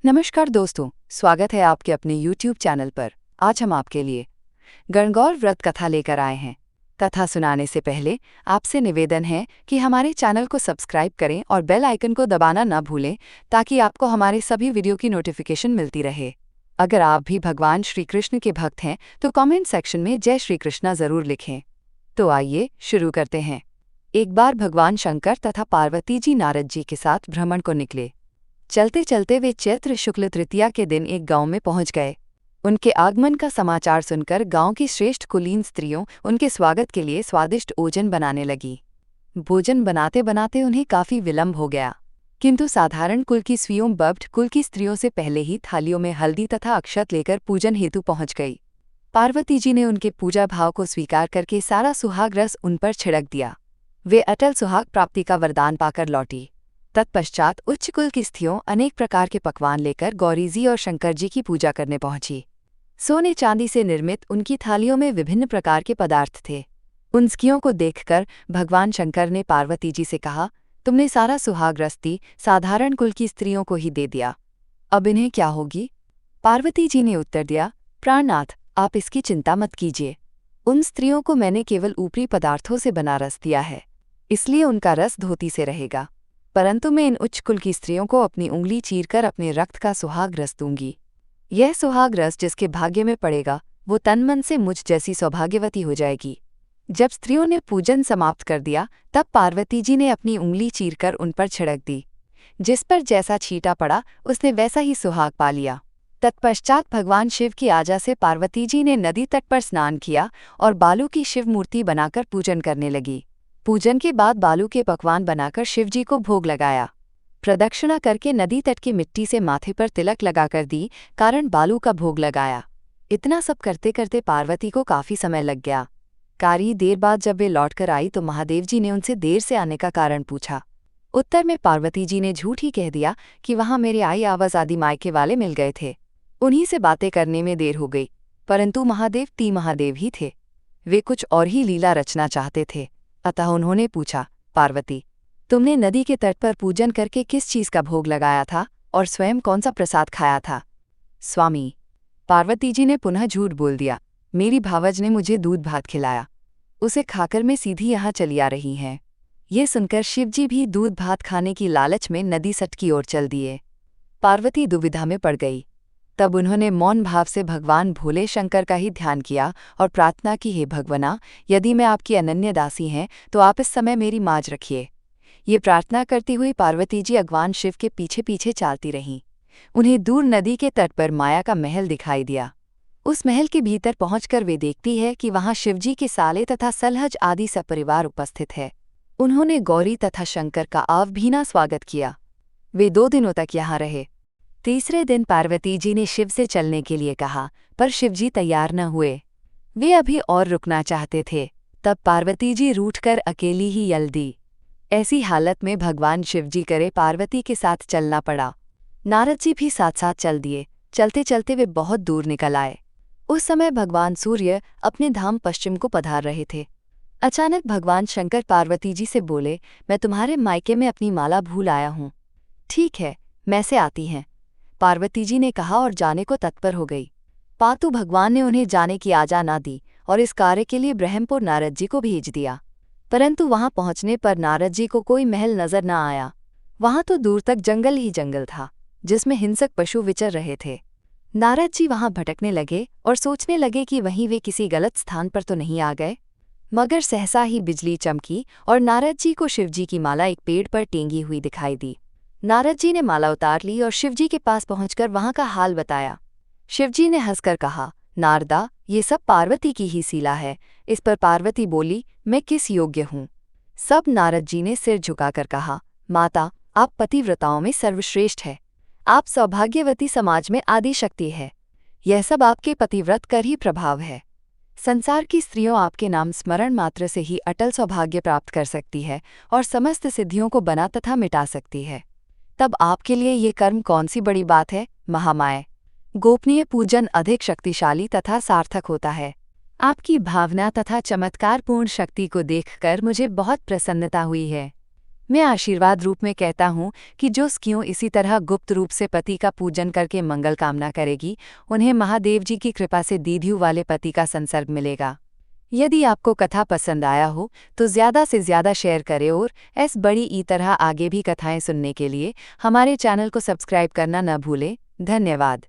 नमस्कार दोस्तों, स्वागत है आपके अपने YouTube चैनल पर। आज हम आपके लिए गणगौर व्रत कथा लेकर आए हैं। कथा सुनाने से पहले आपसे निवेदन है कि हमारे चैनल को सब्सक्राइब करें और बेल आइकन को दबाना न भूलें ताकि आपको हमारे सभी वीडियो की नोटिफिकेशन मिलती रहे। अगर आप भी भगवान श्री कृष्ण के भक्त हैं तो कमेंट सेक्शन में जय श्री कृष्णा जरूर लिखें। तो आइए शुरू करते हैं। एक बार भगवान शंकर तथा पार्वती जी नारद जी के साथ भ्रमण को निकले। चलते चलते वे चैत्र शुक्ल तृतीया के दिन एक गांव में पहुंच गए। उनके आगमन का समाचार सुनकर गांव की श्रेष्ठ कुलीन स्त्रियों उनके स्वागत के लिए स्वादिष्ट भोजन बनाने लगी। भोजन बनाते बनाते उन्हें काफी विलंब हो गया, किंतु साधारण कुल की स्त्रियों बब्ध कुल की स्त्रियों से पहले ही थालियों में हल्दी तथा अक्षत लेकर पूजन हेतु पहुंच गई। पार्वती जी ने उनके पूजा भाव को स्वीकार करके सारा सुहाग रस उन पर छिड़क दिया। वे अटल सुहाग प्राप्ति का वरदान पाकर लौटी। तत्पश्चात उच्च कुल की स्त्रियों अनेक प्रकार के पकवान लेकर गौरी जी और शंकर जी की पूजा करने पहुंची। सोने चांदी से निर्मित उनकी थालियों में विभिन्न प्रकार के पदार्थ थे। उन स्त्रियों को देखकर भगवान शंकर ने पार्वती जी से कहा, तुमने सारा सुहाग रस्ती साधारण कुल की स्त्रियों को ही दे दिया, अब इन्हें क्या होगी? पार्वती जी ने उत्तर दिया, प्राणनाथ, आप इसकी चिंता मत कीजिए। उन स्त्रियों को मैंने केवल ऊपरी पदार्थों से बना रस दिया है, इसलिए उनका रस धोती से रहेगा, परंतु मैं इन उच्च कुल की स्त्रियों को अपनी उंगली चीरकर अपने रक्त का सुहाग रस दूंगी। यह सुहाग रस जिसके भाग्य में पड़ेगा वो तन मन से मुझ जैसी सौभाग्यवती हो जाएगी। जब स्त्रियों ने पूजन समाप्त कर दिया तब पार्वती जी ने अपनी उंगली चीरकर उन पर छिड़क दी। जिस पर जैसा छींटा पड़ा उसने वैसा ही सुहाग पा लिया। तत्पश्चात भगवान शिव की आज्ञा से पार्वती जी ने नदी तट पर स्नान किया और बालू की शिव मूर्ति बनाकर पूजन करने लगी। पूजन के बाद बालू के पकवान बनाकर शिवजी को भोग लगाया। प्रदक्षिणा करके नदी तट की मिट्टी से माथे पर तिलक लगाकर दी कारण बालू का भोग लगाया। इतना सब करते करते पार्वती को काफी समय लग गया। कारी देर बाद जब वे लौटकर आई तो महादेव जी ने उनसे देर से आने का कारण पूछा। उत्तर में पार्वती जी ने झूठ ही कह दिया कि वहां मेरे आई आवाज आदि मायके वाले मिल गए थे, उन्हीं से बातें करने में देर हो गई। परंतु महादेव ती महादेव ही थे, वे कुछ और ही लीला रचना चाहते थे। अतः उन्होंने पूछा, पार्वती, तुमने नदी के तट पर पूजन करके किस चीज का भोग लगाया था और स्वयं कौन सा प्रसाद खाया था? स्वामी, पार्वती जी ने पुनः झूठ बोल दिया, मेरी भावज ने मुझे दूध भात खिलाया, उसे खाकर मैं सीधी यहाँ चली आ रही हैं। ये सुनकर शिवजी भी दूध भात खाने की लालच में नदी सट की ओर चल दिए। पार्वती दुविधा में पड़ गई। तब उन्होंने मौन भाव से भगवान भोले शंकर का ही ध्यान किया और प्रार्थना की, हे भगवना, यदि मैं आपकी अनन्य दासी हैं तो आप इस समय मेरी माज रखिए। ये प्रार्थना करती हुई पार्वती जी भगवान शिव के पीछे पीछे चालती रहीं। उन्हें दूर नदी के तट पर माया का महल दिखाई दिया। उस महल के भीतर पहुंचकर वे देखती है कि वहां शिवजी के साले तथा सलहज आदि सपरिवार उपस्थित है। उन्होंने गौरी तथा शंकर का आवभीना स्वागत किया। वे 2 दिनों तक यहाँ रहे। तीसरे दिन पार्वती जी ने शिव से चलने के लिए कहा, पर शिवजी तैयार न हुए। वे अभी और रुकना चाहते थे। तब पार्वती जी रूठकर अकेली ही यल दी। ऐसी हालत में भगवान शिवजी करे पार्वती के साथ चलना पड़ा। नारद जी भी साथ साथ चल दिए। चलते चलते वे बहुत दूर निकल आए। उस समय भगवान सूर्य अपने धाम पश्चिम को पधार रहे थे। अचानक भगवान शंकर पार्वती जी से बोले, मैं तुम्हारे मायके में अपनी माला भूल आया हूँ। ठीक है, मैं से आती हैं, पार्वती जी ने कहा और जाने को तत्पर हो गई। पातु भगवान ने उन्हें जाने की आज्ञा न दी और इस कार्य के लिए ब्रह्मपुर नारद जी को भेज दिया। परंतु वहां पहुंचने पर नारद जी को कोई महल नजर न आया। वहां तो दूर तक जंगल ही जंगल था जिसमें हिंसक पशु विचर रहे थे। नारद जी वहां भटकने लगे और सोचने लगे कि वहीं वे किसी गलत स्थान पर तो नहीं आ गए। मगर सहसा ही बिजली चमकी और नारद जी को शिवजी की माला एक पेड़ पर टेंगी हुई दिखाई दी। नारद जी ने माला उतार ली और शिवजी के पास पहुंचकर वहां का हाल बताया। शिवजी ने हंसकर कहा, नारदा, ये सब पार्वती की ही शीला है। इस पर पार्वती बोली, मैं किस योग्य हूँ? सब नारद जी ने सिर झुकाकर कहा, माता, आप पतिव्रताओं में सर्वश्रेष्ठ है। आप सौभाग्यवती समाज में आदि शक्ति है। यह सब आपके पतिव्रत कर ही प्रभाव है। संसार की स्त्रियों आपके नाम स्मरण मात्र से ही अटल सौभाग्य प्राप्त कर सकती है और समस्त सिद्धियों को बना तथा मिटा सकती है। तब आपके लिए ये कर्म कौन सी बड़ी बात है? महामाय, गोपनीय पूजन अधिक शक्तिशाली तथा सार्थक होता है। आपकी भावना तथा चमत्कारपूर्ण शक्ति को देखकर मुझे बहुत प्रसन्नता हुई है। मैं आशीर्वाद रूप में कहता हूँ कि जो स्कियों इसी तरह गुप्त रूप से पति का पूजन करके मंगल कामना करेगी, उन्हें महादेव जी की कृपा से दीधियु वाले पति का संसर्ग मिलेगा। यदि आपको कथा पसंद आया हो तो ज़्यादा से ज़्यादा शेयर करें और ऐस बड़ी ई तरह आगे भी कथाएं सुनने के लिए हमारे चैनल को सब्सक्राइब करना न भूलें। धन्यवाद।